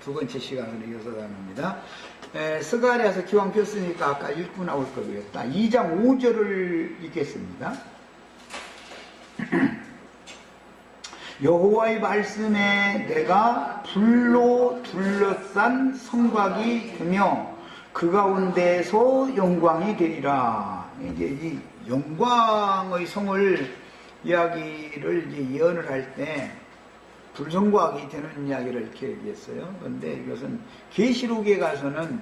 두 번째 시간으로 이어서 나눕니다. 스가랴서 기왕 폈으니까 아까 읽고 나올 거겠다. 2장 5절을 읽겠습니다. 여호와의 말씀에 내가 불로 둘러싼 성곽이 되며 그 가운데에서 영광이 되리라. 이제 이 영광의 성을 이야기를 이제 예언을 할 때 불성곽이 되는 이야기를 이렇게 얘기했어요. 그런데 이것은 계시록에 가서는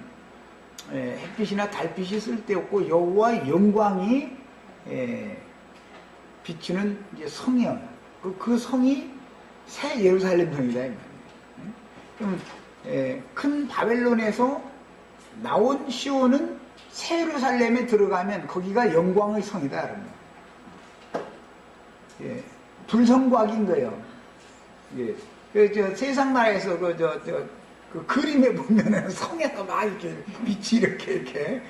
햇빛이나 달빛이 쓸데없고 여호와의 영광이 비치는 이제 성이요. 그 성이 새 예루살렘 성이다 이 말이에요. 그럼 큰 바벨론에서 나온 시온은 새 예루살렘에 들어가면 거기가 영광의 성이다. 불성곽인 거예요. 저 세상 나라에서 그 그림에 보면은 성에서 막 이렇게 빛이 이렇게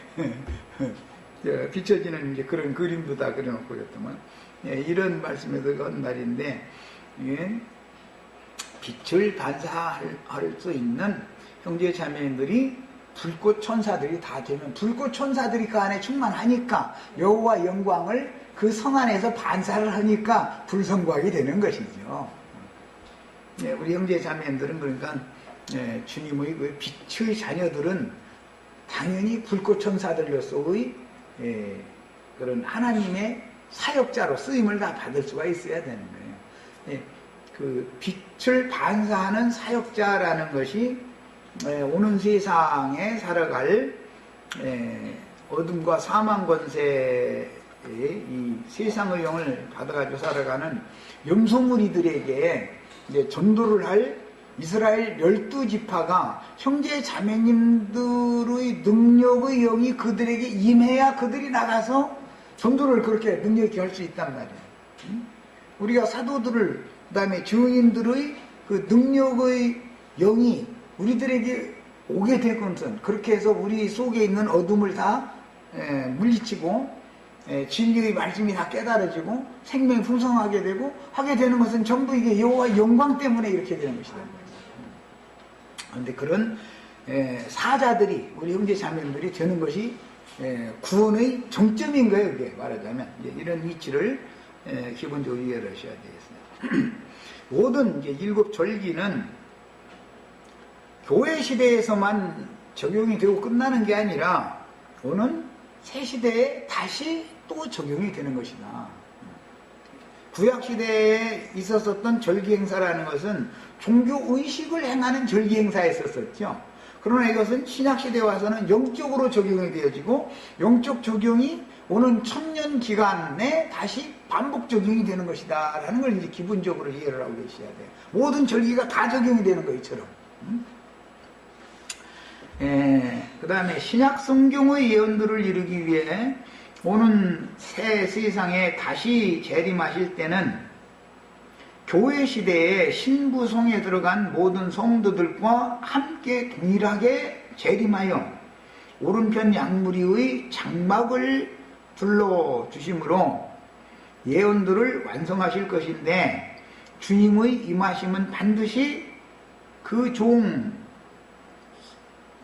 비춰지는 이제 그런 그림도 다 그려놓고 그랬더만 이런 말씀에도 한 말인데 빛을 반사할 수 있는 형제 자매들이 불꽃 천사들이 다 되면 불꽃 천사들이 그 안에 충만하니까 여호와 영광을 그 성 안에서 반사를 하니까 불성곽이 되는 것이죠. 우리 형제 자매들은 그러니까 주님의 그 빛의 자녀들은 당연히 불꽃 천사들로서의 그런 하나님의 사역자로 쓰임을 다 받을 수가 있어야 되는 거예요. 그 빛을 반사하는 사역자라는 것이 오는 세상에 살아갈 어둠과 사망 권세의 이 세상의 영을 받아가지고 살아가는 염소무리들에게 이제 전도를 할 이스라엘 12지파가 형제 자매님들의 능력의 영이 그들에게 임해야 그들이 나가서 전도를 그렇게 능력있게 할 수 있단 말이에요. 우리가 사도들을 그다음에 증인들의 그 능력의 영이 우리들에게 오게 될 것은 그렇게 해서 우리 속에 있는 어둠을 다 물리치고 진리의 말씀이 다 깨달아지고 생명이 풍성하게 되고 하게 되는 것은 전부 이게 여호와의 영광 때문에 이렇게 되는 것이다. 그런데 그런 사자들이 우리 형제 자매들이 되는 것이 구원의 정점인 거예요. 그게 말하자면 이런 위치를 기본적으로 이해를 하셔야 되겠습니다. 모든 이제 7절기는 교회 시대에서만 적용이 되고 끝나는 게 아니라 오는 새 시대에 다시 또 적용이 되는 것이다. 구약 시대에 있었던 절기 행사라는 것은 종교 의식을 행하는 절기 행사였었죠. 그러나 이것은 신약 시대에 와서는 영적으로 적용이 되어지고 영적 적용이 오는 1000년 기간에 다시 반복 적용이 되는 것이다 라는 걸 이제 기본적으로 이해를 하고 계셔야 돼요. 모든 절기가 다 적용이 되는 것처럼. 그 다음에 신약 성경의 예언들을 이루기 위해 오는 새 세상에 다시 재림하실 때는 교회 시대에 신부성에 들어간 모든 성도들과 함께 동일하게 재림하여 오른편 양무리의 장막을 불러주심으로 예언들을 완성하실 것인데 주님의 임하심은 반드시 그 종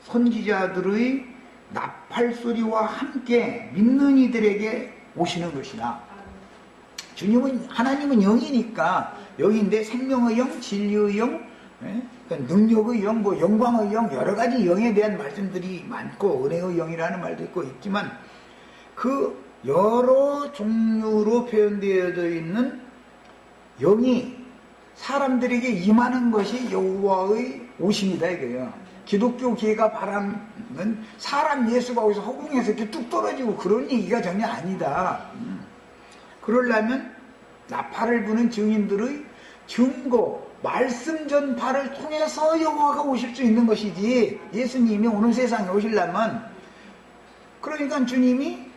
선지자들의 나팔소리와 함께 믿는 이들에게 오시는 것이다. 주님은 하나님은 영이니까 영인데 생명의 영, 진리의 영, 능력의 영, 뭐 영광의 영 여러 가지 영에 대한 말씀들이 많고 은혜의 영이라는 말도 있고 있지만 그 여러 종류로 표현되어져 있는 영이 사람들에게 임하는 것이 여호와의 오심이다 이거예요. 기독교계가 바라는 사람 예수가 거기서 허공에서 이렇게 뚝 떨어지고 그런 얘기가 전혀 아니다. 그러려면 나팔을 부는 증인들의 증거, 말씀 전파를 통해서 여호와가 오실 수 있는 것이지 예수님이 오는 세상에 오시려면 그러니까 주님이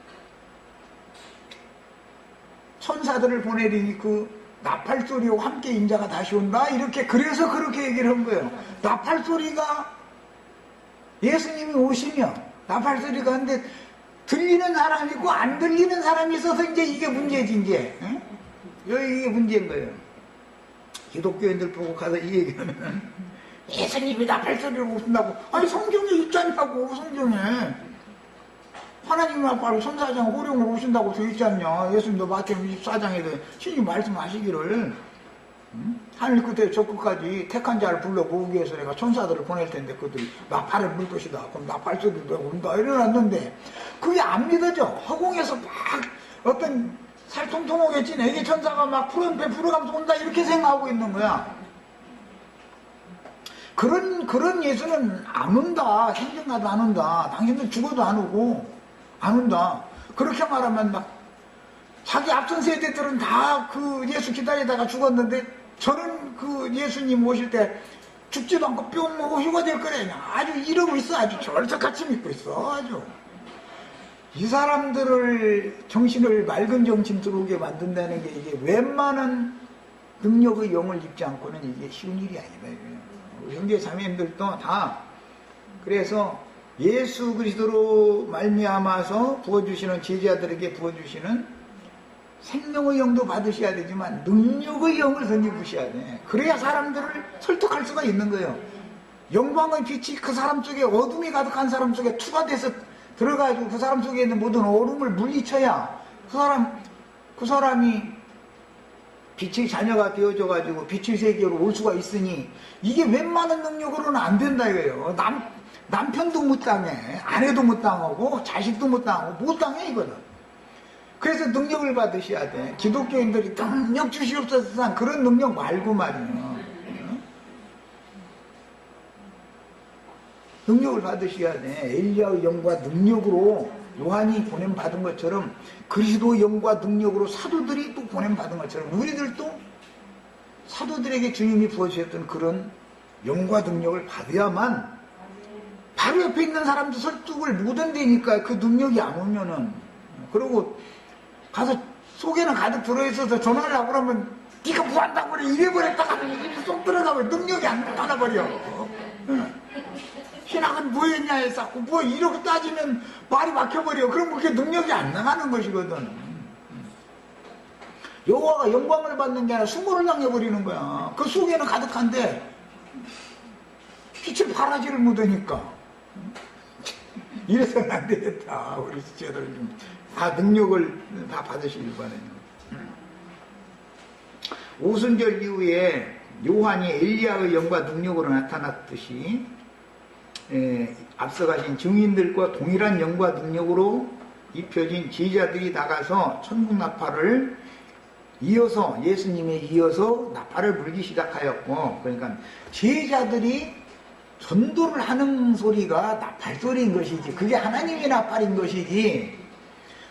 천사들을 보내리니 그 나팔 소리와 함께 인자가 다시 온다 이렇게 그래서 그렇게 얘기를 한 거예요. 나팔 소리가 예수님이 오시며 나팔 소리가 하는데 들리는 사람이 있고 안 들리는 사람이 있어서 이제 이게 문제지 이제. 이게 문제인 거예요. 기독교인들 보고 가서 이 얘기하면 예수님이 나팔소리를 오신다고. 아니 성경에 있잖냐고. 성경에 하나님 나팔 천사장 호령을 오신다고 되어 있지 않냐. 예수님도 마태복음 24장에 신이 말씀하시기를 하늘 끝에 저 끝까지 택한 자를 불러 모으기 위해서 내가 천사들을 보낼 텐데 그들이 나팔을 불 것이다. 그럼 나팔 소리가 온다 이래놨는데 그게 안 믿어져. 허공에서 막 어떤 살통통하게 찐 애기 천사가 막 푸른 배 불어가면서 온다 이렇게 생각하고 있는 거야. 그런 예수는 안 온다. 생전가도 안 온다. 당신들 죽어도 안 오고 안 온다. 그렇게 말하면 막 자기 앞선 세대들은 다 그 예수 기다리다가 죽었는데 저는 그 예수님 오실 때 죽지도 않고 뿅 먹고 휴가 될 거래. 아주 이러고 있어. 아주 절삭같이 믿고 있어. 아주. 이 사람들을 정신을 맑은 정신 들어오게 만든다는 게 이게 웬만한 능력의 영을 입지 않고는 이게 쉬운 일이 아니다. 형제 자매님들도 다 그래서 예수 그리스도로 말미암아서 부어주시는 제자들에게 부어주시는 생명의 영도 받으셔야 되지만 능력의 영을 던져부셔야 돼. 그래야 사람들을 설득할 수가 있는 거예요. 영광의 빛이 그 사람 속에 어둠이 가득한 사람 속에 투과돼서 들어가지고 그 사람 속에 있는 모든 어둠을 물리쳐야 그 사람이 빛의 자녀가 되어져가지고 빛의 세계로 올 수가 있으니 이게 웬만한 능력으로는 안 된다 이거예요. 남편도 못 당해, 아내도 못 당하고 자식도 못 당하고 못 당해 이거는. 그래서 능력을 받으셔야 돼. 기독교인들이 능력 주시옵소서 그런 능력 말고 말이에요. 능력을 받으셔야 돼. 엘리야의 영과 능력으로 요한이 보냄받은 것처럼 그리스도의 영과 능력으로 사도들이 또 보냄받은 것처럼 우리들도 사도들에게 주님이 부어주셨던 그런 영과 능력을 받아야만 바로 옆에 있는 사람도 설득을 못 한다니까. 그 능력이 안 오면은. 그리고 가서 속에는 가득 들어있어서 전화를 하고 그러면 네가 뭐 한다고 그래 이래버렸다가 입에 쏙 들어가면 능력이 안 나가버려. 신학은 뭐 했냐 해서 뭐 이렇게 따지면 말이 막혀버려. 그럼 그게 능력이 안 나가는 것이거든. 여호와가 영광을 받는 게 아니라 수모를 당해버리는 거야. 그 속에는 가득한데 빛을 발하지를 못하니까. 이래서는 안 되겠다. 우리 지체들 다 능력을 다 받으시길 바라요. 오순절 이후에 요한이 엘리야의 영과 능력으로 나타났듯이 앞서 가신 증인들과 동일한 영과 능력으로 입혀진 제자들이 나가서 천국 나팔을 이어서 예수님에 이어서 나팔을 불기 시작하였고, 그러니까 제자들이 전도를 하는 소리가 나팔 소리인 것이지 그게 하나님의 나팔인 것이지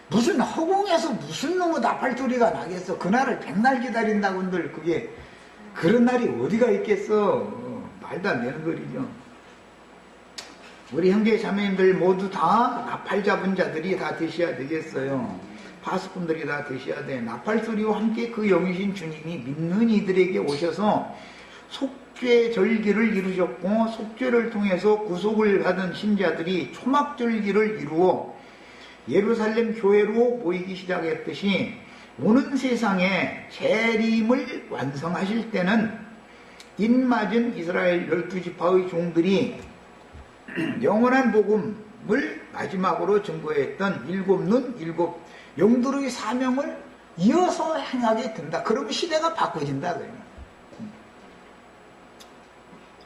무슨 허공에서 무슨 놈의 나팔 소리가 나겠어. 그날을 백날 기다린다고 한들 그게 그런 날이 어디가 있겠어. 말도 안 되는 거리죠. 우리 형제 자매님들 모두 다 나팔 잡은 자들이 다 되셔야 되겠어요. 파수꾼들이 다 되셔야 돼. 나팔 소리와 함께 그 영이신 주님이 믿는 이들에게 오셔서 속죄 절기를 이루셨고, 속죄를 통해서 구속을 받은 신자들이 초막 절기를 이루어 예루살렘 교회로 모이기 시작했듯이 오는 세상에 재림을 완성하실 때는 입맞은 이스라엘 12지파의 종들이 영원한 복음을 마지막으로 증거했던 일곱 눈, 일곱 영들의 사명을 이어서 행하게 된다. 그러면 시대가 바꿔진다.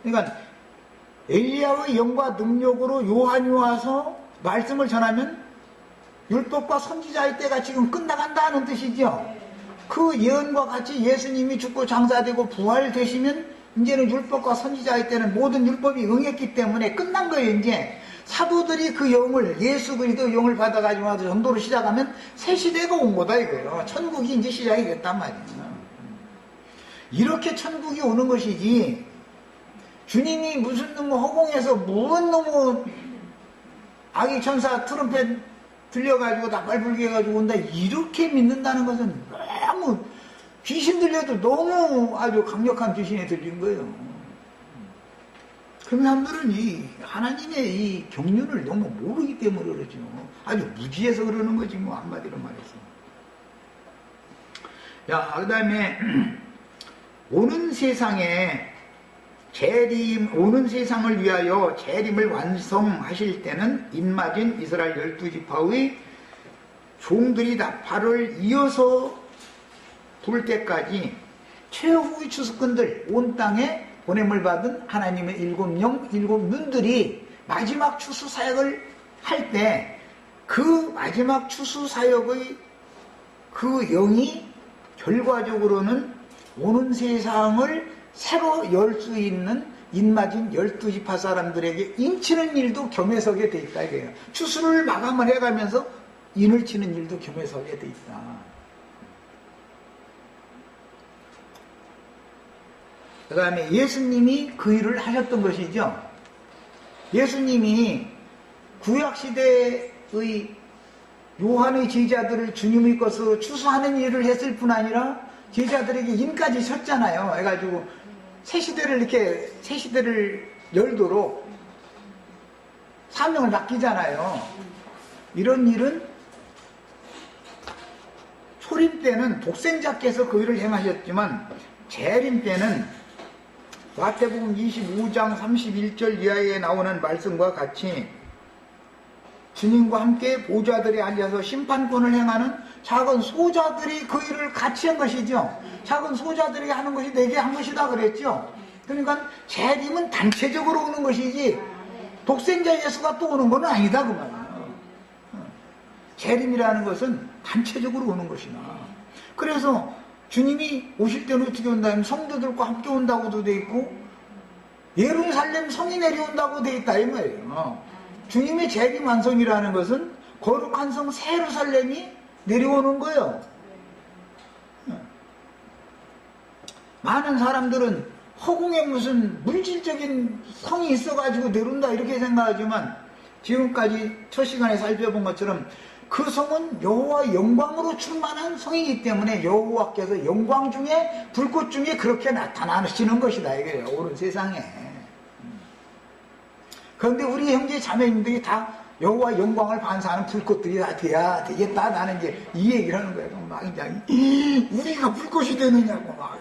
그러니까 엘리야의 영과 능력으로 요한이 와서 말씀을 전하면 율법과 선지자의 때가 지금 끝나간다는 뜻이죠. 그 예언과 같이 예수님이 죽고 장사되고 부활되시면 이제는 율법과 선지자의 때는 모든 율법이 응했기 때문에 끝난 거예요. 이제 사도들이 그 영을, 예수 그리스도 영을 받아가지고 와서 전도를 시작하면 새 시대가 온 거다 이거예요. 천국이 이제 시작이 됐단 말이에요. 이렇게 천국이 오는 것이지 주님이 무슨 놈의 허공에서 무슨 놈의 아기 천사 트럼펫 들려가지고 나팔 불게 해가지고 온다 이렇게 믿는다는 것은 너무 귀신 들려도 너무 아주 강력한 귀신에 들린 거예요. 그 사람들은 이 하나님의 이 경륜을 너무 모르기 때문에 그러죠. 아주 무지해서 그러는 거지 뭐 한마디로 말해서. 야, 그 다음에 오는 세상에 재림, 오는 세상을 위하여 재림을 완성하실 때는 입맞은 이스라엘 12지파의 종들이 나팔을 이어서 불 때까지 최후의 추수꾼들, 온 땅에 보냄을 받은 하나님의 일곱 영, 일곱 눈들이 마지막 추수 사역을 할 때 그 마지막 추수 사역의 그 영이 결과적으로는 오는 세상을 새로 열 수 있는 입맞은 12지파 사람들에게 인치는 일도 겸해 서게 돼 있다 이거예요. 추수를 마감을 해가면서 인을 치는 일도 겸해 서게 돼 있다. 그 다음에 예수님이 그 일을 하셨던 것이죠. 예수님이 구약시대의 요한의 제자들을 주님의 것으로 추수하는 일을 했을 뿐 아니라 제자들에게 인까지 쳤잖아요. 해가지고 새 시대를 열도록 사명을 맡기잖아요. 이런 일은 초림 때는 독생자께서 그 일을 행하셨지만 재림 때는 마태복음 25장 31절 이하에 나오는 말씀과 같이 주님과 함께 보좌들에 앉아서 심판권을 행하는 작은 소자들이 그 일을 같이 한 것이죠. 작은 소자들이 하는 것이 내게 한 것이다 그랬죠. 그러니까 재림은 단체적으로 오는 것이지 독생자 예수가 또 오는 건 아니다 그 말이에요. 재림이라는 것은 단체적으로 오는 것이다. 그래서 주님이 오실 때는 어떻게 온다면 성도들과 함께 온다고도 돼 있고 예루살렘 성이 내려온다고 돼 있다 이 말이에요. 주님의 재림 완성이라는 것은 거룩한 성 새 예루살렘이 내려오는 거예요. 많은 사람들은 허공에 무슨 물질적인 성이 있어가지고 내려온다 이렇게 생각하지만 지금까지 첫 시간에 살펴본 것처럼 그 성은 여호와의 영광으로 충만한 성이기 때문에 여호와께서 영광 중에 불꽃 중에 그렇게 나타나시는 것이다 이거예요. 옳은 세상에. 그런데 우리 형제 자매님들이 다 여호와의 영광을 반사하는 불꽃들이 다 돼야 되겠다. 나는 이제 이 얘기를 하는 거예요. 막 이제 우리가 불꽃이 되느냐고 막.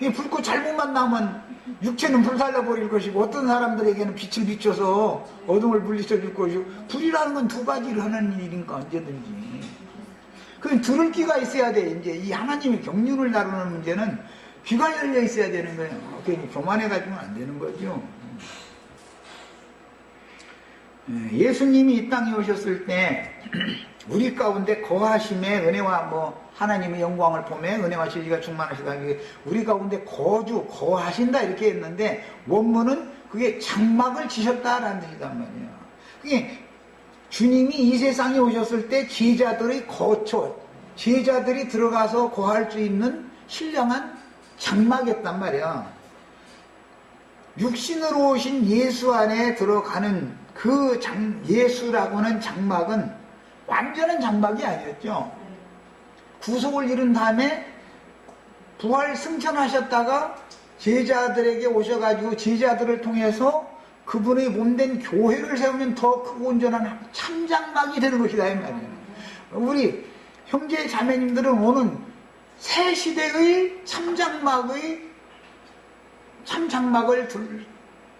이 불꽃 잘못만 나오면 육체는 불살라버릴 것이고 어떤 사람들에게는 빛을 비춰서 어둠을 물리쳐줄 것이고 불이라는 건 두 가지를 하는 일이니까 언제든지. 그 들을 귀가 있어야 돼. 이제 이 하나님의 경륜을 다루는 문제는 귀가 열려 있어야 되는 거예요. 괜히 교만해가지고는 안 되는 거죠. 예수님이 이 땅에 오셨을 때 우리 가운데 거하심의 은혜와 하나님의 영광을 보며 은혜와 진리가 충만하시다. 우리 가운데 거하신다 이렇게 했는데 원문은 그게 장막을 지셨다라는 뜻이란 말이에요. 그게 주님이 이 세상에 오셨을 때 제자들의 거처, 제자들이 들어가서 거할 수 있는 신령한 장막이었단 말이야. 육신으로 오신 예수 안에 들어가는 그 예수라고 하는 장막은 완전한 장막이 아니었죠. 구속을 이룬 다음에 부활 승천하셨다가 제자들에게 오셔가지고 제자들을 통해서 그분의 몸된 교회를 세우면 더 크고 온전한 참장막이 되는 것이다 이 말이에요. 우리 형제 자매님들은 오는 새 시대의 참장막을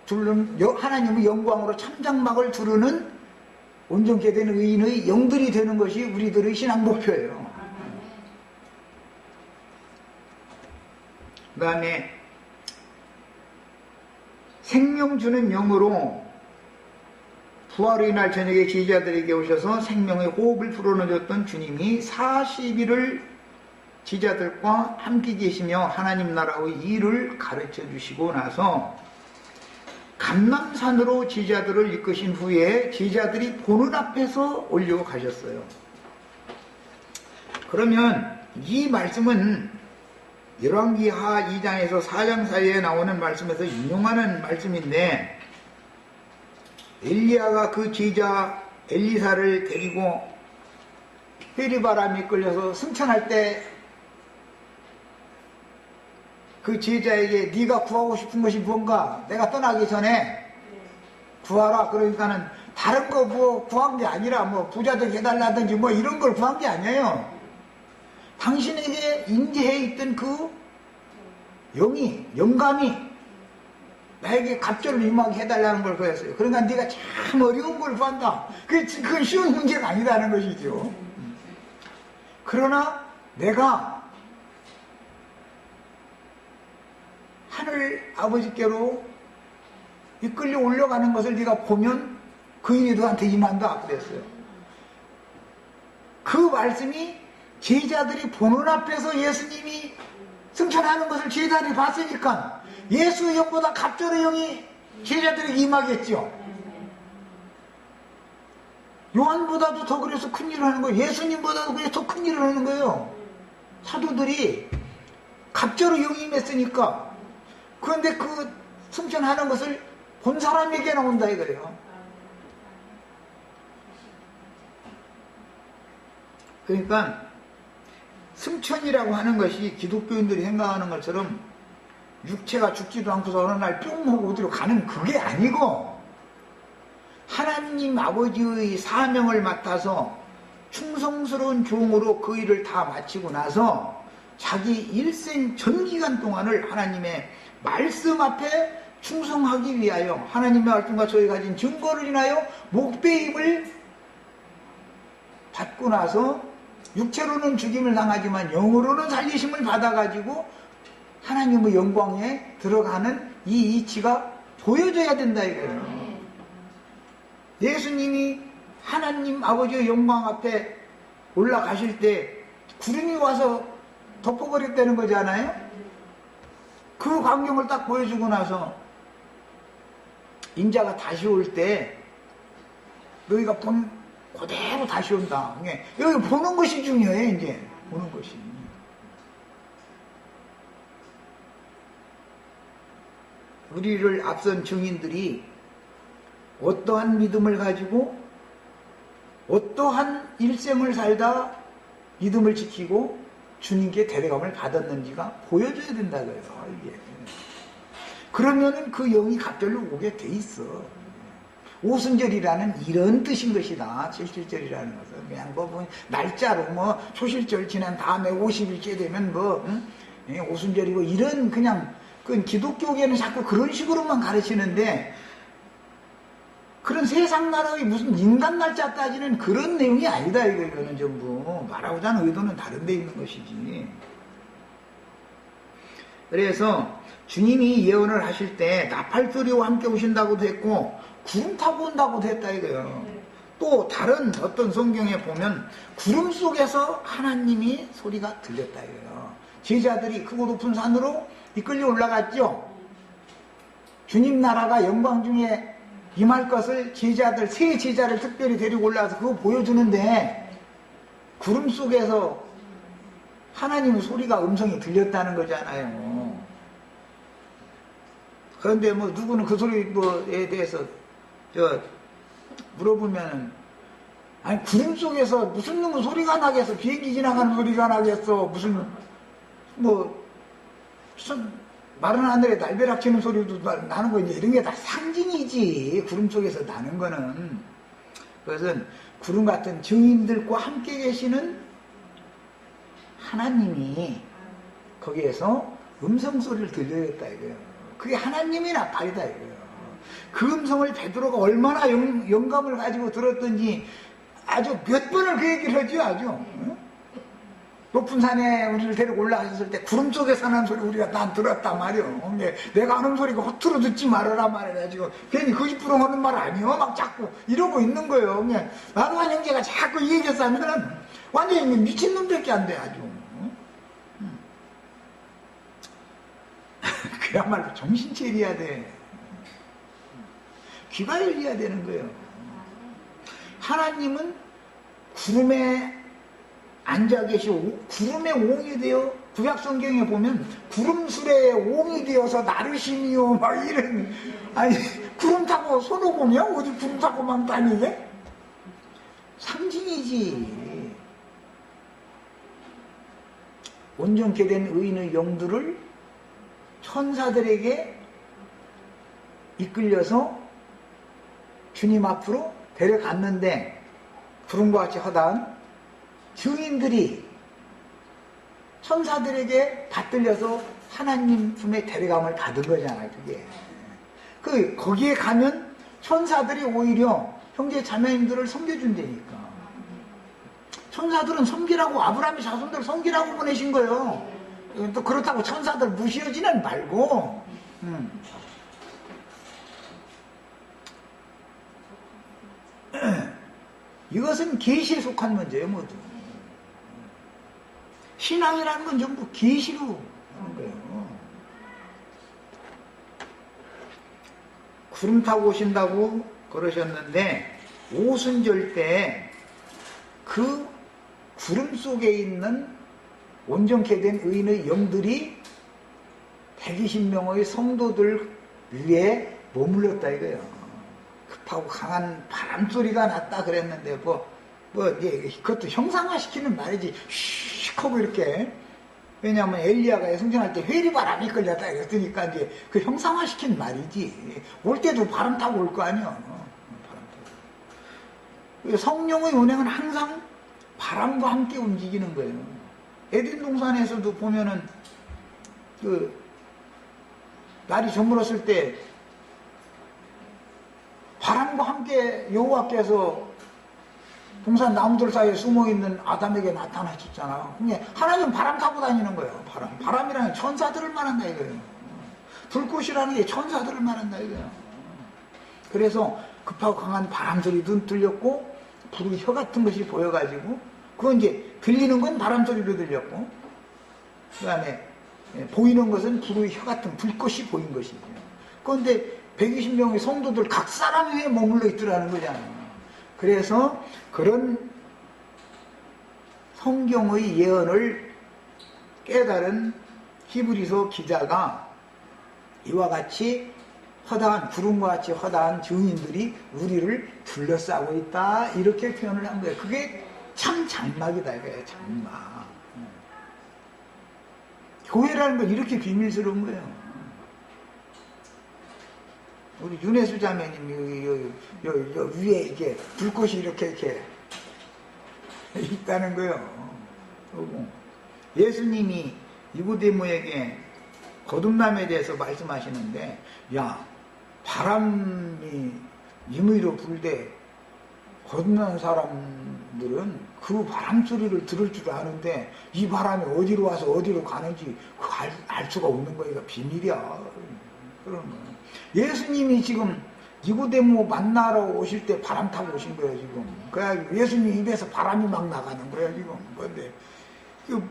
두르는 하나님의 영광으로 참장막을 두르는 온전케 된 의인의 영들이 되는 것이 우리들의 신앙 목표예요. 그 다음에 생명 주는 영으로 부활의 날 저녁에 제자들에게 오셔서 생명의 호흡을 불어넣어줬던 주님이 40일을 제자들과 함께 계시며 하나님 나라의 일을 가르쳐 주시고 나서 감람산으로 제자들을 이끄신 후에 제자들이 보는 앞에서 올려가셨어요. 그러면 이 말씀은 열왕기하 2장에서 4장 사이에 나오는 말씀에서 인용하는 말씀인데 엘리야가 그 제자 엘리사를 데리고 회리바람이 끌려서 승천할 때 그 제자에게 네가 구하고 싶은 것이 뭔가 내가 떠나기 전에 구하라. 그러니까는 다른 거 구한 게 아니라 부자들 해달라든지 이런 걸 구한 게 아니에요. 당신에게 인계해 있던 그 영감이 나에게 갑절을 임하게 해달라는 걸 그랬어요. 그러니까 네가 참 어려운 걸 구한다. 그건 쉬운 문제가 아니다는 것이죠. 그러나 내가 하늘 아버지께로 이끌려 올라가는 것을 네가 보면 그 일이 너한테 임한다 그랬어요. 그 말씀이 제자들이 보는 앞에서 예수님이 승천하는 것을 제자들이 봤으니까 예수의 영보다 갑절의 영이 제자들에게 임하겠죠. 요한보다도 더 그래서 큰일을 하는 거예요. 예수님보다도 그래서 더 큰일을 하는 거예요. 사도들이 갑절의 영이 임했으니까. 그런데 그 승천하는 것을 본 사람에게 나온다 이거예요. 그러니까 승천이라고 하는 것이 기독교인들이 생각하는 것처럼 육체가 죽지도 않고서 어느 날 뿅 하고 어디로 가는 그게 아니고 하나님 아버지의 사명을 맡아서 충성스러운 종으로 그 일을 다 마치고 나서 자기 일생 전 기간 동안을 하나님의 말씀 앞에 충성하기 위하여 하나님의 말씀과 저희 가진 증거를 인하여 목배임을 받고 나서 육체로는 죽임을 당하지만 영으로는 살리심을 받아가지고 하나님의 영광에 들어가는 이 이치가 보여져야 된다 이거예요. 예수님이 하나님 아버지의 영광 앞에 올라가실 때 구름이 와서 덮어버렸다는 거잖아요. 그 광경을 딱 보여주고 나서 인자가 다시 올 때 너희가 본 그대로 다시 온다. 여기 보는 것이 중요해. 이제 보는 것이. 우리를 앞선 증인들이 어떠한 믿음을 가지고 어떠한 일생을 살다 믿음을 지키고 주님께 대대감을 받았는지가 보여줘야 된다고요. 이게. 그러면은 그 영이 갑절로 오게 돼 있어. 오순절이라는 이런 뜻인 것이다. 77절이라는 것은 그냥 뭐 날짜로 뭐 초실절 지난 다음에 50일째 되면 뭐 오순절이고 이런 그냥 그 기독교계는 자꾸 그런 식으로만 가르치는데 그런 세상 나라의 무슨 인간 날짜 따지는 그런 내용이 아니다 이거는 전부 말하고자 하는 의도는 다른 데 있는 것이지. 그래서 주님이 예언을 하실 때 나팔소리와 함께 오신다고도 했고 구름 타고 온다고도 했다 이거예요. 또 다른 어떤 성경에 보면 구름 속에서 하나님이 소리가 들렸다 이거예요. 제자들이 크고 높은 산으로 이끌려 올라갔죠. 주님 나라가 영광 중에 임할 것을 제자들, 세 제자를 특별히 데리고 올라가서 그거 보여주는데 구름 속에서 하나님의 소리가 음성이 들렸다는 거잖아요. 그런데 뭐 누구는 그 소리에 대해서 물어보면은 아니 구름 속에서 무슨 놈의 소리가 나겠어. 비행기 지나가는 소리가 나겠어. 무슨 마른 하늘에 날벼락 치는 소리도 나는 거 이런 게 다 상징이지. 구름 속에서 나는 거는. 그것은 구름 같은 증인들과 함께 계시는 하나님이 거기에서 음성 소리를 들려줬다 이거예요. 그게 하나님의 나팔이다 이거예요. 그 음성을 베드로가 얼마나 영감을 가지고 들었던지 아주 몇 번을 그 얘기를 하죠. 아주 높은 산에 우리를 데리고 올라가셨을 때 구름 속에서 나는 소리 우리가 난 들었단 말이요. 내가 하는 소리가 허투루 듣지 말아라 말해가지고 괜히 거짓부렁 하는 말 아니요. 막 자꾸 이러고 있는 거예요. 나도한 형제가 자꾸 이 얘기해서 하면은 완전히 미친놈밖에 안 돼 아주. 그야말로 정신 차려야 돼. 귀가 열려야 되는 거예요. 하나님은 구름에 앉아 계시고 구름에 옹이 되어 구약성경에 보면 구름술에 옹이 되어서 나르시미요 막 이런 아니 구름 타고 손오공이야? 어디 구름 타고 막 다니게? 상징이지. 온전케 된 의인의 영들을 천사들에게 이끌려서 주님 앞으로 데려갔는데 구름과 같이 허다한 증인들이 천사들에게 받들려서 하나님 품에 데려감을 받은 거잖아요, 그게. 거기에 가면 천사들이 오히려 형제 자매님들을 섬겨준다니까. 천사들은 섬기라고, 아브라함의 자손들 섬기라고 보내신 거예요. 또 그렇다고 천사들 무시하지는 말고. 이것은 계시에 속한 문제예요, 모두. 신앙이라는 건 전부 계시로 하는 거예요. 구름 타고 오신다고 그러셨는데, 오순절 때 그 구름 속에 있는 온전케 된 의인의 영들이 120명의 성도들 위에 머물렀다 이거예요. 급하고 강한 바람소리가 났다 그랬는데, 그것도 형상화시키는 말이지. 슉 하고 이렇게. 왜냐하면 엘리야가 성전할 때 회리바람이 끌렸다 그랬으니까 이제 그 형상화시킨 말이지. 올 때도 바람 타고 올 거 아니야. 성령의 운행은 항상 바람과 함께 움직이는 거예요. 에덴 동산에서도 보면은 날이 저물었을 때 바람과 함께 여호와께서 동산 나무들 사이에 숨어있는 아담에게 나타나셨잖아. 근데 하나님은 바람 타고 다니는 거예요. 바람이라는 게 천사들을 말한다 이거예요. 불꽃이라는 게 천사들을 말한다 이거예요. 그래서 급하고 강한 바람 소리도 들렸고, 불의 혀 같은 것이 보여가지고, 그건 이제 들리는 건 바람 소리로 들렸고, 그 다음에 보이는 것은 불의 혀 같은 불꽃이 보인 것이죠. 그런데 120명의 성도들 각 사람 위에 머물러 있더라는 거잖아요. 그래서 그런 성경의 예언을 깨달은 히브리서 기자가 이와 같이 허다한, 구름과 같이 허다한 증인들이 우리를 둘러싸고 있다, 이렇게 표현을 한 거예요. 그게 참 장막이다 이거예요. 장막. 교회라는 건 이렇게 비밀스러운 거예요. 우리 윤혜수 자매님이 위에 이렇게 불꽃이 이렇게 있다는 거예요. 예수님이 니고데모에게 거듭남에 대해서 말씀하시는데, 야, 바람이 임의로 불되 거듭난 사람들은 그 바람 소리를 들을 줄 아는데 이 바람이 어디로 와서 어디로 가는지 알 수가 없는 거야. 이거 비밀이야. 그런 거야. 예수님이 지금 니고데모 만나러 오실 때 바람 타고 오신 거예요, 지금. 그래야 예수님 입에서 바람이 막 나가는 거야, 지금. 그런데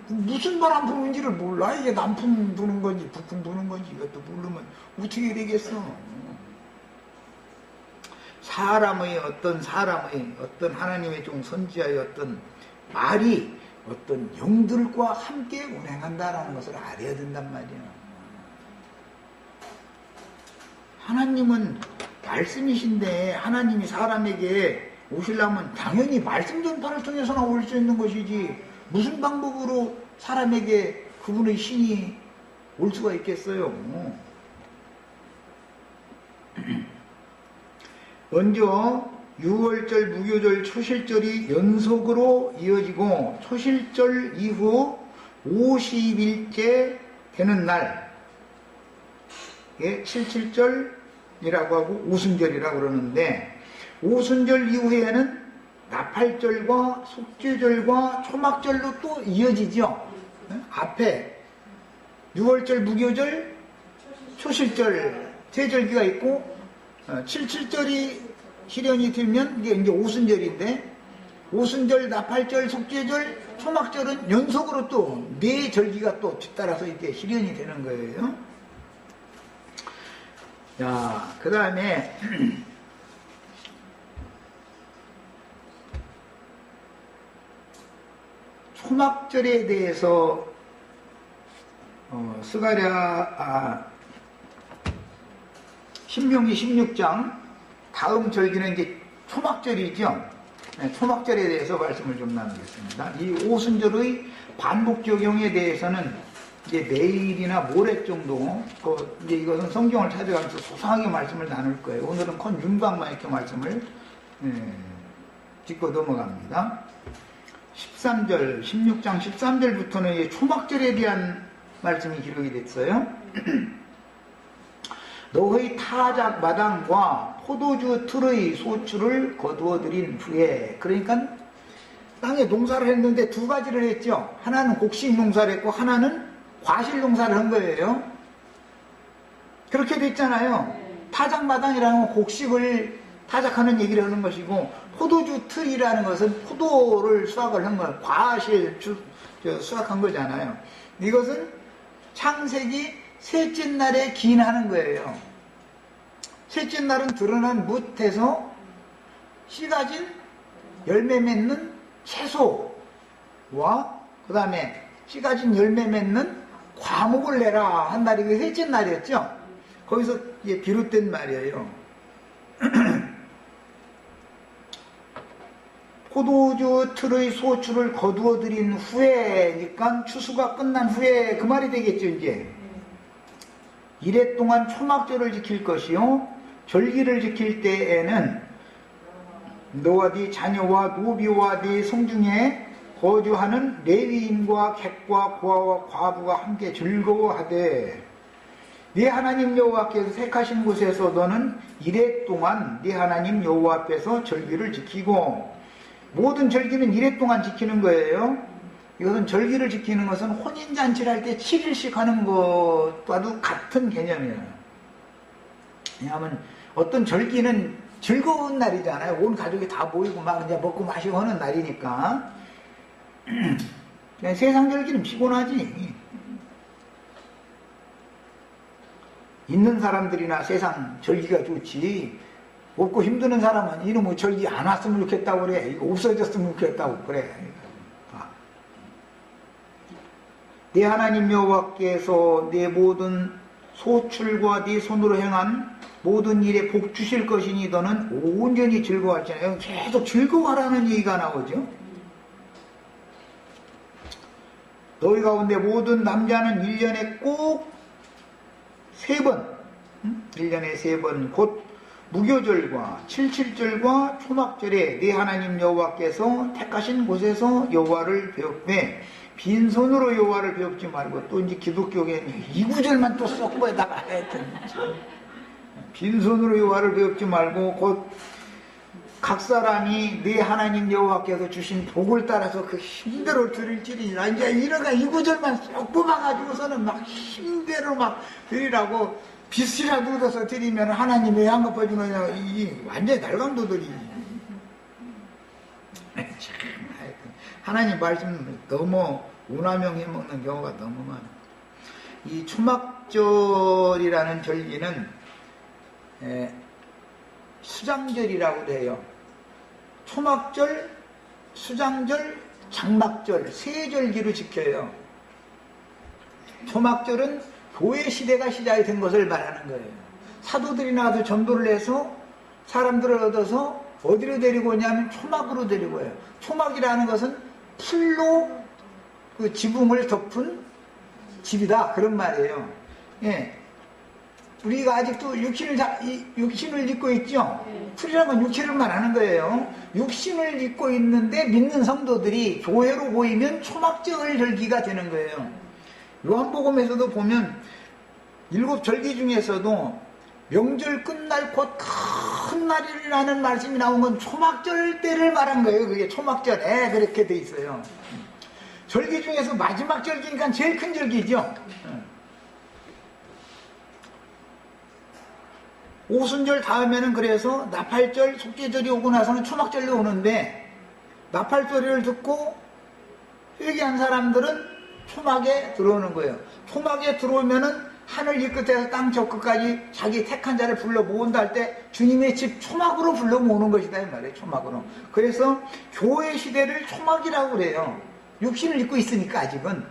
무슨 바람 부는지를 몰라. 이게 남풍 부는 건지 북풍 부는 건지 이것도 모르면 어떻게 되겠어. 사람의 어떤 하나님의 종 선지자의 어떤 말이 어떤 영들과 함께 운행한다라는 것을 알아야 된단 말이야. 하나님은 말씀이신데, 하나님이 사람에게 오시려면 당연히 말씀 전파를 통해서나 올 수 있는 것이지, 무슨 방법으로 사람에게 그분의 신이 올 수가 있겠어요. 먼저 6월절, 무교절, 초실절이 연속으로 이어지고, 초실절 이후 50일째 되는 날, 77절이라고 하고 오순절이라고 그러는데, 오순절 이후에는 나팔절과 속죄절과 초막절로 또 이어지죠. 앞에 6월절, 무교절, 초실절, 세절기가 있고, 77절이 실현이 되면 이게 오순절인데, 오순절, 나팔절, 속죄절, 초막절은 연속으로 또 4절기가 또 뒤따라서 이렇게 실현이 되는 거예요. 자, 그 다음에 초막절에 대해서 신명기 16장 다음 절기는 이제 초막절이죠. 네, 초막절에 대해서 말씀을 좀 나누겠습니다. 이 오순절의 반복 적용에 대해서는 이제 내일이나 모레 정도, 이제 이것은 성경을 찾아가면서 소상하게 말씀을 나눌 거예요. 오늘은 컨 윤곽만 이렇게 말씀을 짚고 넘어갑니다. 13절, 16장 13절부터는 초막절에 대한 말씀이 기록이 됐어요. 너의 타작 마당과 포도주 틀의 소출을 거두어들인 후에, 그러니까 땅에 농사를 했는데 두 가지를 했죠. 하나는 곡식 농사를 했고 하나는 과실 농사를 한 거예요. 그렇게 됐잖아요. 타작마당이라는 건 곡식을 타작하는 얘기를 하는 것이고, 포도주 틀이라는 것은 포도를 수확을 한 거예요. 과실 수확한 거잖아요. 이것은 창세기 셋째 날에 기인하는 거예요. 셋째 날은 드러난 뭇에서 씨 가진 열매 맺는 채소와 그 다음에 씨 가진 열매 맺는 과목을 내라 한 날이 그 셋째 날이었죠. 거기서 비롯된 말이에요. 포도주 틀의 소출을 거두어들인 후에니까 추수가 끝난 후에 그 말이 되겠죠. 이제 이래 동안 초막절을 지킬 것이요 절기를 지킬 때에는 너와 네 자녀와 노비와 네 성중에 거주하는 레위인과 객과 고아와 과부가 함께 즐거워하되, 네 하나님 여호와께서 택하신 곳에서 너는 이래 동안 네 하나님 여호와 앞에서 절기를 지키고, 모든 절기는 이래 동안 지키는 거예요. 이것은 절기를 지키는 것은 혼인잔치를 할 때 7일씩 하는 것과도 같은 개념이에요. 왜냐하면 어떤 절기는 즐거운 날이잖아요. 온 가족이 다 모이고 막 이제 먹고 마시고 하는 날이니까. 세상 절기는 피곤하지. 있는 사람들이나 세상 절기가 좋지, 없고 힘드는 사람은 이놈의 절기 안 왔으면 좋겠다고 그래. 이거 없어졌으면 좋겠다고 그래. 네 하나님 여호와께서 네 모든 소출과 네 손으로 행한 모든 일에 복 주실 것이니 너는 온전히 즐거워할지니라. 계속 즐거워하라는 얘기가 나오죠. 너희 가운데 모든 남자는 1년에 꼭 3번, 1년에 3번 곧 무교절과 칠칠절과 초막절에 네 하나님 여호와께서 택하신 곳에서 여호와를 배웁되, 빈손으로 여호와를 배웁지 말고, 또 이제 기독교계는 이 구절만 또 썩고에다가 하여튼 참, 빈손으로 여호와를 배웁지 말고 곧 각 사람이 네 하나님 여호와께서 주신 복을 따라서 그 힘대로 드릴지니라. 이제 이러가 이 구절만 쏙 뽑아가지고서는 막 힘대로 막 드리라고 빚이라도 얻어서 드리면 하나님이 왜 안 갚아주느냐. 이 완전히 날강도들이. 참, 하나님 말씀 너무 운하명 해먹는 경우가 너무 많아. 이 초막절이라는 절기는 수장절이라고 해요. 초막절, 수장절, 장막절 세 절기로 지켜요. 초막절은 교회 시대가 시작이 된 것을 말하는 거예요. 사도들이 나와서 전도를 해서 사람들을 얻어서 어디로 데리고 오냐면 초막으로 데리고 와요. 초막이라는 것은 풀로 그 지붕을 덮은 집이다, 그런 말이에요. 예. 우리가 아직도 육신을 입고 있죠? 풀이라는 건 육체를 말하는 거예요. 육신을 입고 있는데 믿는 성도들이 교회로 모이면 초막절 절기가 되는 거예요. 요한복음에서도 보면 7절기 중에서도 명절 끝날 곧 큰 날이라는 말씀이 나온 건 초막절 때를 말한 거예요. 그게 초막절에 그렇게 돼 있어요. 절기 중에서 마지막 절기니까 제일 큰 절기죠. 오순절 다음에는 그래서 나팔절, 속죄절이 오고 나서는 초막절이 오는데, 나팔소리를 듣고 회개한 사람들은 초막에 들어오는 거예요. 초막에 들어오면은 하늘 이 끝에서 땅 저 끝까지 자기 택한 자를 불러 모은다 할 때 주님의 집 초막으로 불러 모으는 것이다 이 말이에요. 초막으로. 그래서 교회 시대를 초막이라고 그래요. 육신을 입고 있으니까 아직은.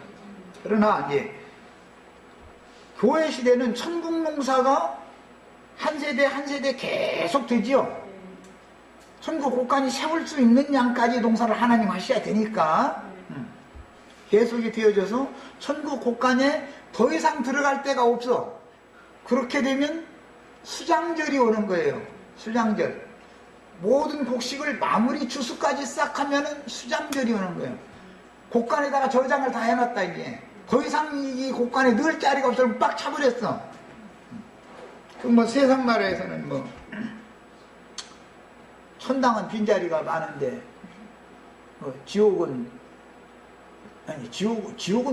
그러나 이제 교회 시대는 천국 농사가 한 세대 한 세대 계속 되지요. 천국 곳간이 세울 수 있는 양까지 농사를 하나님 하셔야 되니까 계속이 되어져서 천국 곳간에 더 이상 들어갈 데가 없어. 그렇게 되면 수장절이 오는 거예요. 수장절. 모든 곡식을 마무리 추수까지 싹 하면은 수장절이 오는 거예요. 곳간에다가 저장을 다 해놨다 이게. 더 이상 이 곳간에 넣을 자리가 없어서 빡 차버렸어. 그 뭐 세상 나라에서는 뭐 천당은 빈자리가 많은데 지옥은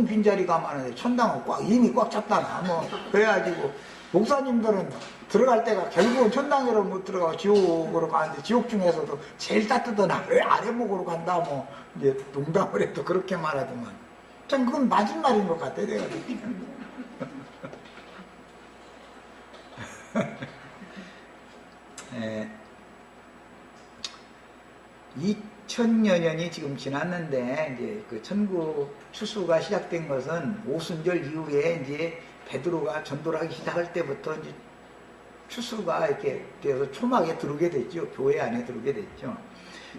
빈자리가 많은데 천당은 이미 꽉 찼다나 뭐 그래가지고 목사님들은 들어갈 때가 결국은 천당으로 못 들어가고 지옥으로 가는데 지옥 중에서도 제일 따뜻한 아래목으로 간다 뭐 이제 농담을 해도 그렇게 말하더만 참 그건 맞은 말인 것 같아 내가 느끼는. 네. 2000여 년이 지금 지났는데 이제 그 천국 추수가 시작된 것은 오순절 이후에 이제 베드로가 전도를 하기 시작할 때부터 이제 추수가 이렇게 되어서 초막에 들어오게 됐죠. 교회 안에 들어오게 됐죠.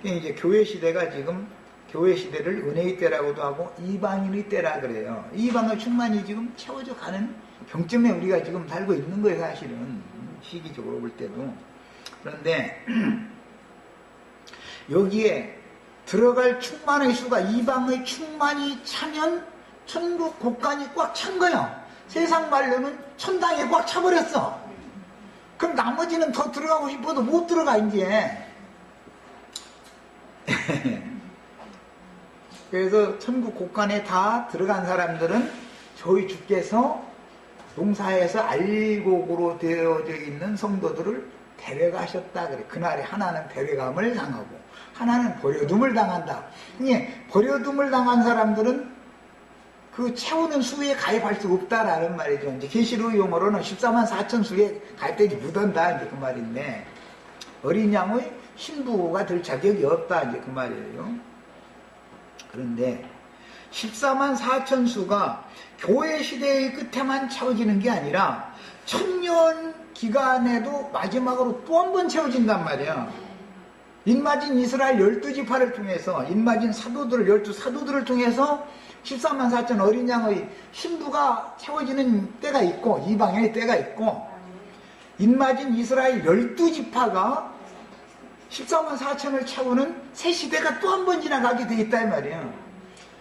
이제 교회 시대가 지금 교회 시대를 은혜의 때라고도 하고 이방인의 때라 그래요. 이방의 충만이 지금 채워져 가는 경점에 우리가 지금 살고 있는 거예요, 사실은. 시기적으로 볼 때도. 그런데 여기에 들어갈 충만의 수가 이방의 충만이 차면 천국 곳간이 꽉 찬 거야. 세상 말로는 천당에 꽉 차버렸어. 그럼 나머지는 더 들어가고 싶어도 못 들어가 이제. 그래서 천국 곳간에 다 들어간 사람들은 저희 주께서 농사에서 알곡으로 되어져 있는 성도들을 대회가하셨다 그래. 그날에 하나는 대회감을 당하고 하나는 버려둠을 당한다. 이게 버려둠을 당한 사람들은 그 채우는 수에 가입할 수 없다라는 말이죠. 이제 계시록 용어로는 14만 4천 수에 가입되지 못한다 이제 그 말인데 어린 양의 신부가 될 자격이 없다 이제 그 말이에요. 그런데 14만 4천 수가 교회 시대의 끝에만 채워지는 게 아니라 천년 기간에도 마지막으로 또 한 번 채워진단 말이야. 인마진 이스라엘 12지파를 통해서 인마진 사도들을 12사도들을 통해서 14만 4천 어린 양의 신부가 채워지는 때가 있고 이방인의 때가 있고 인마진 이스라엘 12지파가 14만 4천을 채우는 새 시대가 또 한 번 지나가게 돼 있다 이 말이야.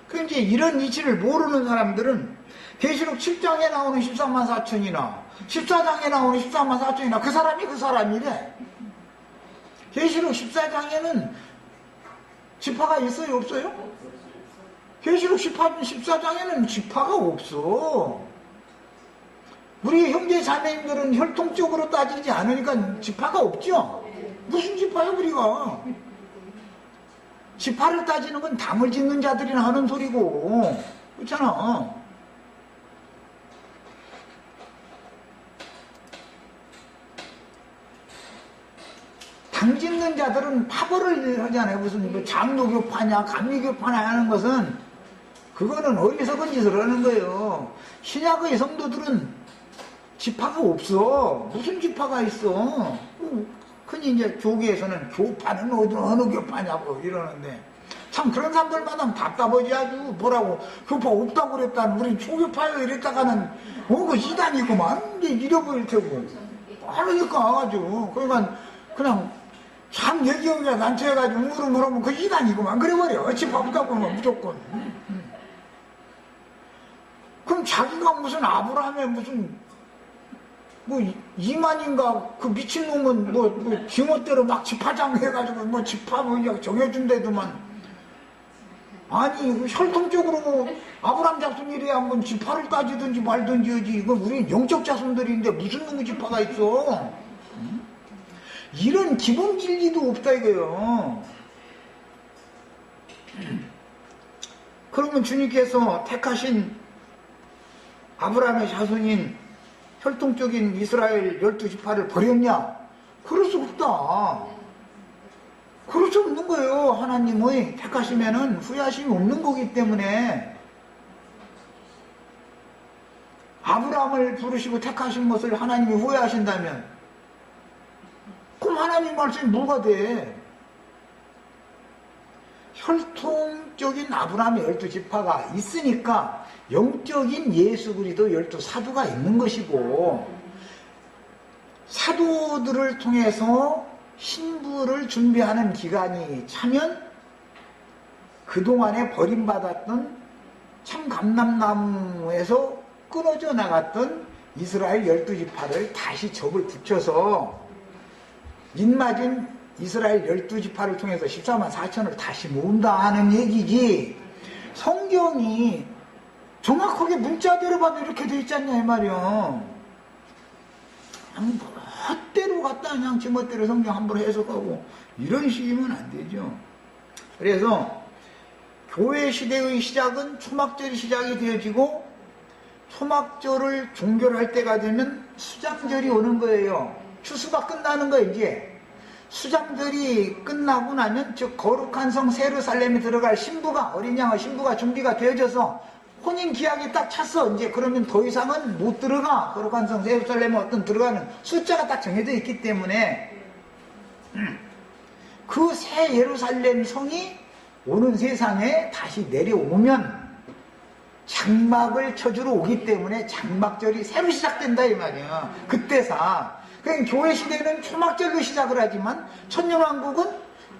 그 이제 이런 이치를 모르는 사람들은 계시록 7장에 나오는 14만 4천이나 14장에 나오는 14만 4천이나 그 사람이 그 사람이래. 계시록 14장에는 지파가 있어요 없어요? 계시록 14장에는 지파가 없어. 우리 형제 자매님들은 혈통적으로 따지지 않으니까 지파가 없죠. 무슨 지파야 우리가. 지파를 따지는 건 담을 짓는 자들이나 하는 소리고 그렇잖아. 당 짓는 자들은 파벌을 하잖아요. 무슨 뭐 장로교파냐 감리교파냐 하는 것은 그거는 어리석은 짓을 하는 거예요. 신약의 성도들은 지파가 없어. 무슨 지파가 있어. 흔히 이제 교계에서는 교파는 어느 교파냐고 이러는데 참 그런 사람들마다 답답하지 아주. 뭐라고 교파 없다고 그랬다는 우린 초교파요 이랬다가는 그 이단이구만 잃어버릴 테고 하니까 아주 그러니까 그냥 참 얘기하기가 난처해가지고 물으면 그 이단이구만 그래버려. 지파 없다고 하면 무조건. 그럼 자기가 무슨 아브라함의 무슨 뭐 이만인가 그 미친놈은 뭐 기모대로 막 지파장 해가지고 뭐 지파 뭐 정해준대더만. 아니 혈통적으로 아브라함 자손이래 한번 지파를 따지든지 말든지 하지. 이건 우리는 영적 자손들인데 무슨 놈의 지파가 있어. 이런 기본 진리도 없다 이거요. 그러면 주님께서 택하신 아브라함의 자손인 혈통적인 이스라엘 12지파를 버렸냐? 그럴 수 없다. 그럴 수 없는 거예요. 하나님의 택하시면은 후회하심이 없는 거기 때문에. 아브라함을 부르시고 택하신 것을 하나님이 후회하신다면 그럼 하나님 말씀이 뭐가 돼? 혈통적인 아브라함의 12지파가 있으니까 영적인 예수 그리스도 12사도가 있는 것이고 사도들을 통해서 신부를 준비하는 기간이 차면 그동안에 버림받았던 참감람나무에서 끊어져 나갔던 이스라엘 12지파를 다시 접을 붙여서 인맞은 이스라엘 12지파를 통해서 14만 4천을 다시 모은다 하는 얘기지, 성경이 정확하게 문자대로 봐도 이렇게 돼 있지 않냐 이 말이야. 그냥 헛대로 갖다 그냥 지멋대로 성경 함부로 해석하고 이런 식이면 안 되죠. 그래서 교회 시대의 시작은 초막절이 시작이 되어지고, 초막절을 종결할 때가 되면 수장절이 오는 거예요. 추수가 끝나는 거예요. 이제 수장절이 끝나고 나면 즉 거룩한 성 세르살렘에 들어갈 신부가, 어린 양의 신부가 준비가 되어져서 혼인 기약이 딱 찼어. 이제 그러면 더 이상은 못 들어가. 거룩한 성 세르살렘에 어떤 들어가는 숫자가 딱 정해져 있기 때문에 그 새 예루살렘 성이 오는 세상에 다시 내려오면 장막을 쳐주러 오기 때문에 장막절이 새로 시작된다 이 말이야. 그때사. 그러니까 교회 시대는 초막절로 시작을 하지만 천년왕국은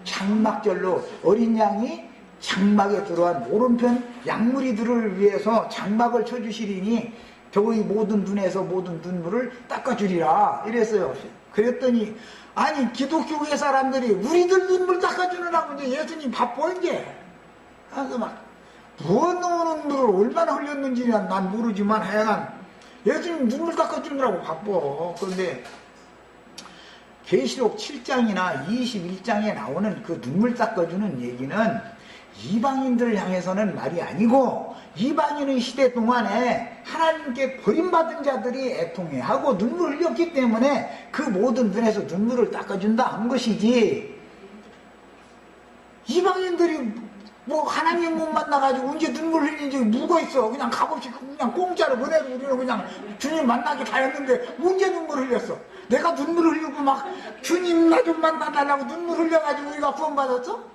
장막절로 어린 양이 장막에 들어간 오른편 양무리들을 위해서 장막을 쳐주시리니 저의 모든 눈에서 모든 눈물을 닦아주리라 이랬어요. 그랬더니 아니 기독교회 사람들이 우리들 눈물 닦아주느라고 이제 예수님 바빠 이제. 그래서 막 무엇 눈물을 얼마나 흘렸는지는 난 모르지만 하여간 예수님 눈물 닦아주느라고 바빠. 그런데 계시록 7장이나 21장에 나오는 그 눈물 닦아주는 얘기는 이방인들을 향해서는 말이 아니고, 이방인의 시대 동안에 하나님께 버림받은 자들이 애통해하고 눈물을 흘렸기 때문에 그 모든 눈에서 눈물을 닦아준다 한 것이지, 이방인들이 뭐 하나님 못 만나가지고 언제 눈물 흘린 적이 누가 있어. 그냥 값없이 그냥 공짜로 은혜로 우리는 그냥 주님 만나기 다 했는데 언제 눈물 흘렸어. 내가 눈물 흘리고 막 주님 나 좀 만나달라고 눈물 흘려가지고 우리가 구원받았어?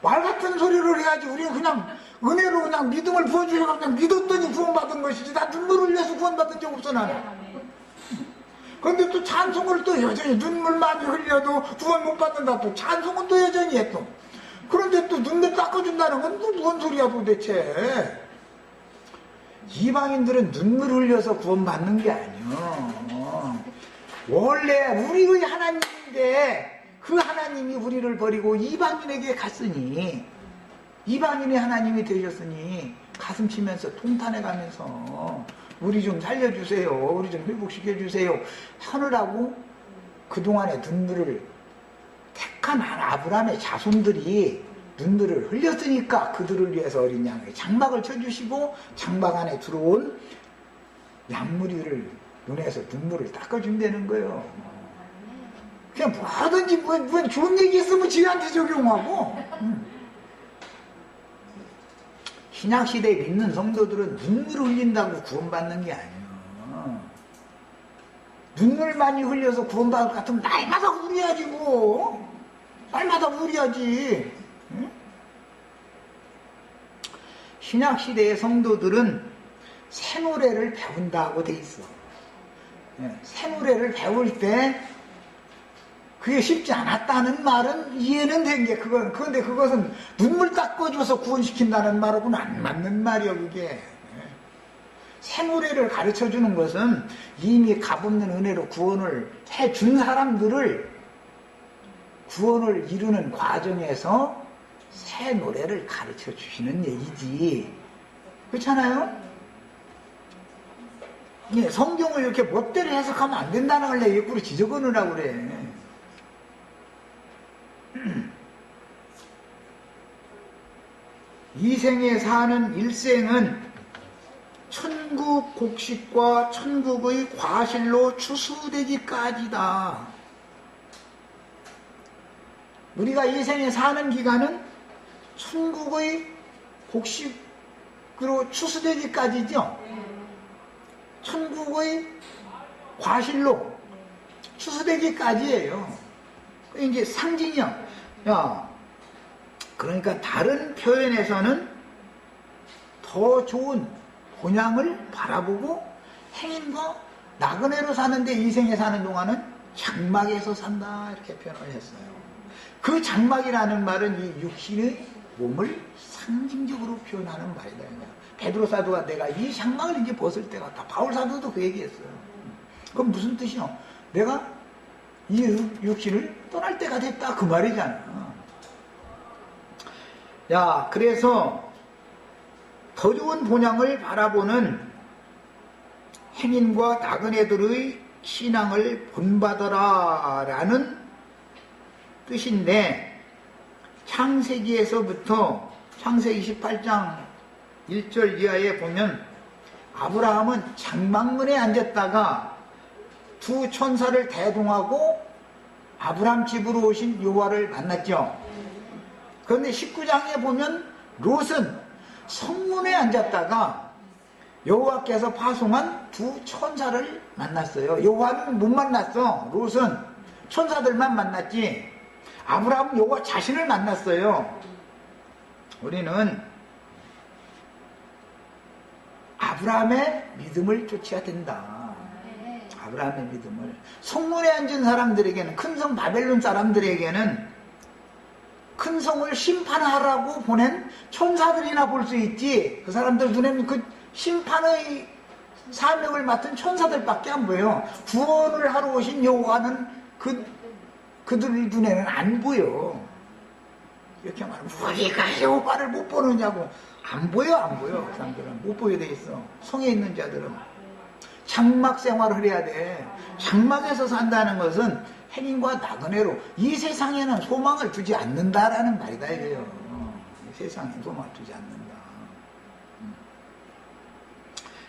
말 같은 소리를 해야지. 우리는 그냥 은혜로 그냥 믿음을 부어주셔서 그냥 믿었더니 구원받은 것이지. 나 눈물 흘려서 구원받은 적 없어 나는. 그런데 또 찬송을 또 여전히 눈물 많이 흘려도 구원 못 받는다. 또 찬송은 또 여전히 해 또. 그런데 또 눈물 닦아준다는 건 또 뭔 소리야 도대체. 이방인들은 눈물 흘려서 구원받는 게 아니야. 원래 우리의 하나님인데 그 하나님이 우리를 버리고 이방인에게 갔으니, 이방인의 하나님이 되셨으니 가슴 치면서 통탄해 가면서 우리 좀 살려주세요, 우리 좀 회복시켜주세요 하느라고 그동안에 눈물을 택한 아브라함의 자손들이 눈물을 흘렸으니까 그들을 위해서 어린 양의 장막을 쳐주시고 장막 안에 들어온 양무리를 눈에서 눈물을 닦아준다는 거예요. 그냥 뭐든지 뭐 좋은 얘기 있으면 지한테 적용하고. 신약시대에 믿는 성도들은 눈물을 흘린다고 구원받는 게 아니에요. 눈물 많이 흘려서 구원받을 것 같으면 날마다 울어야지 뭐. 날마다 울어야지. 응? 신약시대의 성도들은 새 노래를 배운다고 돼 있어. 새 노래를 배울 때 그게 쉽지 않았다는 말은 이해는 된 게 그런데 그것은 눈물 닦아줘서 구원시킨다는 말하고는 안 맞는 말이야 그게. 새 노래를 가르쳐주는 것은 이미 값없는 은혜로 구원을 해준 사람들을 구원을 이루는 과정에서 새 노래를 가르쳐 주시는 얘기지. 그렇잖아요? 예, 성경을 이렇게 멋대로 해석하면 안 된다는 걸 내가 옆구리 지적하느라고 그래. 이 생에 사는 일생은 천국 곡식과 천국의 과실로 추수되기까지다. 우리가 이 생에 사는 기간은 천국의 곡식으로 추수되기까지죠. 천국의 과실로 추수되기까지예요. 이제 상징이요. 그러니까 다른 표현에서는 더 좋은 본향을 바라보고 행인과 나그네로 사는데 이 생에 사는 동안은 장막에서 산다 이렇게 표현을 했어요. 그 장막이라는 말은 이 육신의 몸을 상징적으로 표현하는 말이다. 베드로 사도가 내가 이 장막을 이제 벗을 때가 다 바울 사도도 그 얘기했어요. 그럼 무슨 뜻이요? 내가 이 육신을 떠날 때가 됐다 그 말이잖아. 야, 그래서 더 좋은 본향을 바라보는 행인과 나그네들의 신앙을 본받아라 라는 뜻인데, 창세기에서부터 창세기 18장 1절 이하에 보면 아브라함은 장막문에 앉았다가 두 천사를 대동하고 아브라함 집으로 오신 여호와를 만났죠. 그런데 19장에 보면 롯은 성문에 앉았다가 여호와께서 파송한 두 천사를 만났어요. 여호와는 못 만났어. 롯은 천사들만 만났지. 아브라함은 여호와 자신을 만났어요. 우리는 아브라함의 믿음을 쫓아야 된다. 아브라함의 믿음을. 성문에 앉은 사람들에게는, 큰 성 바벨론 사람들에게는 큰 성을 심판하라고 보낸 천사들이나 볼 수 있지, 그 사람들 눈에는 그 심판의 사명을 맡은 천사들밖에 안 보여. 구원을 하러 오신 여호와는 그들 눈에는 안 보여. 이렇게 말하면 우리가 여호와를 못 보느냐고. 안 보여, 안 보여. 그 사람들은 못 보게 돼 있어. 성에 있는 자들은 장막 생활을 해야 돼. 장막에서 산다는 것은 행인과 나그네로 이 세상에는 소망을 두지 않는다라는 말이다 이거예요. 이 세상에 소망을 두지 않는다.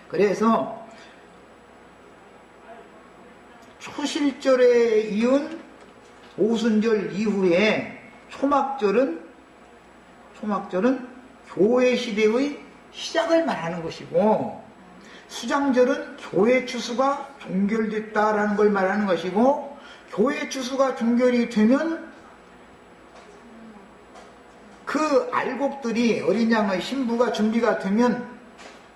그래서 초실절에 이은 오순절 이후에 초막절은 교회 시대의 시작을 말하는 것이고, 수장절은 교회 추수가 종결됐다라는 걸 말하는 것이고, 교회 추수가 종결이 되면 그 알곡들이, 어린 양의 신부가 준비가 되면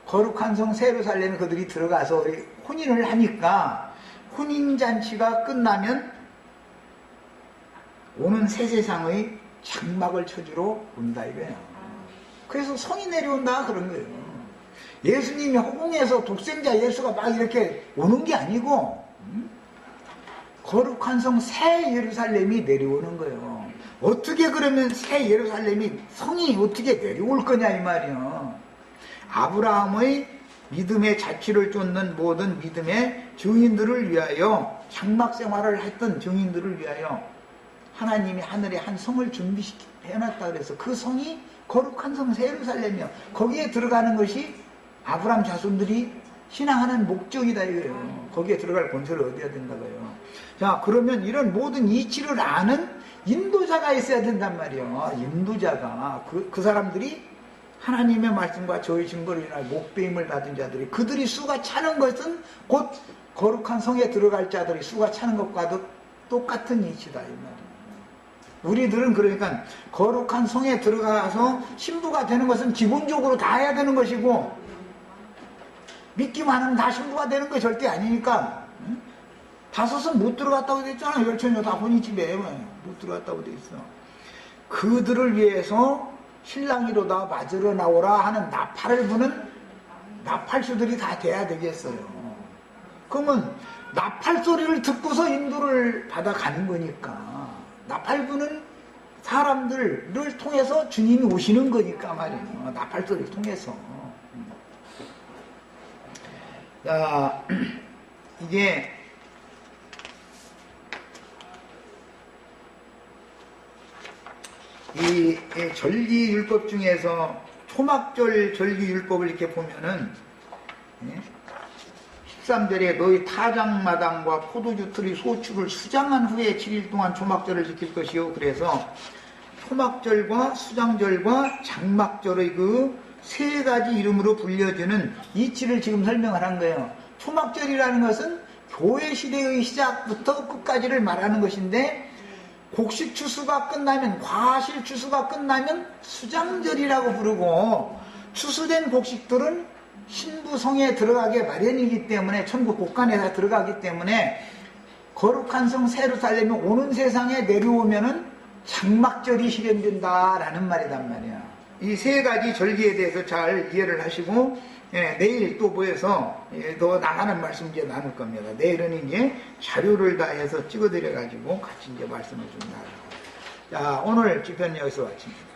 거룩한 성 예루살렘에 그들이 들어가서 혼인을 하니까, 혼인잔치가 끝나면 오는 새 세상의 장막을 쳐주러 온다 이거예요. 그래서 성이 내려온다 그런 거예요. 예수님이 허공에서 독생자 예수가 막 이렇게 오는 게 아니고 거룩한 성 새 예루살렘이 내려오는 거예요. 어떻게 그러면 새 예루살렘이, 성이 어떻게 내려올 거냐 이 말이에요. 아브라함의 믿음의 자취를 쫓는 모든 믿음의 증인들을 위하여, 장막 생활을 했던 증인들을 위하여 하나님이 하늘에 한 성을 준비해놨다 그래서 그 성이 거룩한 성 새 예루살렘이요. 거기에 들어가는 것이 아브라함 자손들이 신앙하는 목적이다 이거예요. 거기에 들어갈 권세를 얻어야 된다고요. 자, 그러면 이런 모든 이치를 아는 인도자가 있어야 된단 말이에요. 인도자가, 그 사람들이 하나님의 말씀과 저의 증거로 인하여 목배임을 받은 자들이, 그들이 수가 차는 것은 곧 거룩한 성에 들어갈 자들이 수가 차는 것과도 똑같은 이치다 이 말이에요. 우리들은 그러니까 거룩한 성에 들어가서 신부가 되는 것은 기본적으로 다 해야 되는 것이고, 믿기만 하면 다 신부가 되는 거 절대 아니니까. 다섯은 못 들어갔다고 돼 있잖아. 열처녀 다 혼인집에 못 들어갔다고 돼 있어. 그들을 위해서 신랑이로다 맞으러 나오라 하는 나팔을 부는 나팔수들이 다 돼야 되겠어요. 그러면 나팔 소리를 듣고서 인도를 받아가는 거니까, 나팔 부는 사람들을 통해서 주님이 오시는 거니까 말이에요. 나팔 소리를 통해서. 자, 이게 이 절기율법 중에서 초막절 절기율법을 이렇게 보면은 13절에 너희 타작마당과 포도주 틀의 소출을 수장한 후에 7일 동안 초막절을 지킬 것이요. 그래서 초막절과 수장절과 장막절의 그 세 가지 이름으로 불려지는 이치를 지금 설명을 한 거예요. 초막절이라는 것은 교회 시대의 시작부터 끝까지를 말하는 것인데, 곡식 추수가 끝나면, 과실 추수가 끝나면 수장절이라고 부르고, 추수된 곡식들은 신부성에 들어가게 마련이기 때문에, 천국 곳간에 다 들어가기 때문에 거룩한 성 예루살렘이 오는 세상에 내려오면은 장막절이 실현된다라는 말이단 말이야. 이 세 가지 절기에 대해서 잘 이해를 하시고, 내일 또 모여서 더 나가는 말씀 이제 나눌 겁니다. 내일은 이제 자료를 다 해서 찍어드려가지고 같이 이제 말씀을 좀 나누고. 자, 오늘 집회는 여기서 마칩니다.